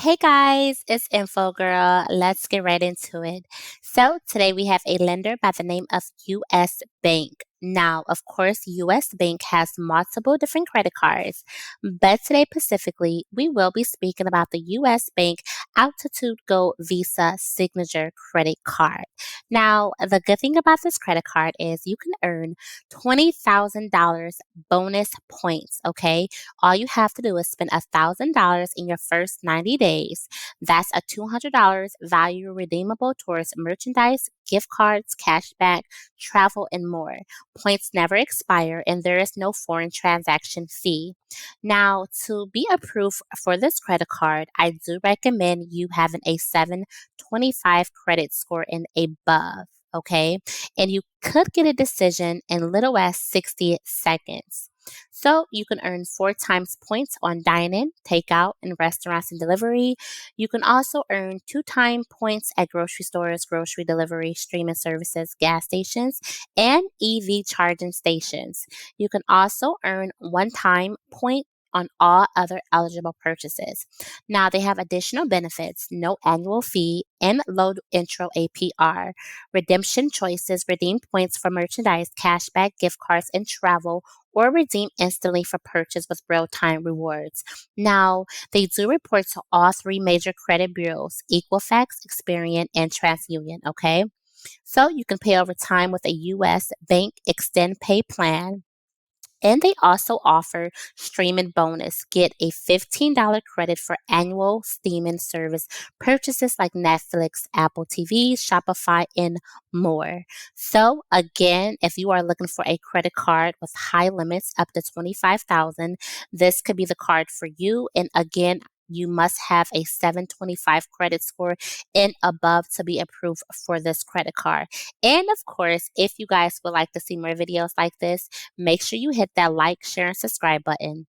Hey guys, it's Info Girl. Let's get right into it. So, today we have a lender by the name of US Bank. Now, of course, US Bank has multiple different credit cards, but today specifically, we will be speaking about the US Bank Altitude Gold Visa Signature Credit Card. Now, the good thing about this credit card is you can earn $20,000 bonus points, okay? All you have to do is spend $1,000 in your first 90 days. That's a $200 value redeemable towards merchandise, gift cards, cashback, travel, and more. Points never expire, and there is no foreign transaction fee. Now, to be approved for this credit card, I do recommend you having a 725 credit score and above. Okay, and you could get a decision in little as 60 seconds. So you can earn 4 times points on dining, takeout, and restaurants and delivery. You can also earn 2 time points at grocery stores, grocery delivery, streaming services, gas stations, and EV charging stations. You can also earn 1 time point on all other eligible purchases. Now they have additional benefits, no annual fee, and low intro APR. Redemption choices, redeem points for merchandise, cashback, gift cards, and travel, or redeem instantly for purchase with real-time rewards. Now, they do report to all three major credit bureaus, Equifax, Experian, and TransUnion, okay? So you can pay over time with a U.S. Bank Extend Pay plan. And they also offer streaming bonus. Get a $15 credit for annual streaming service purchases like Netflix, Apple TV, Shopify, and more. So again, if you are looking for a credit card with high limits up to 25,000, this could be the card for you. And again, you must have a 725 credit score and above to be approved for this credit card. And of course, if you guys would like to see more videos like this, make sure you hit that like, share, and subscribe button.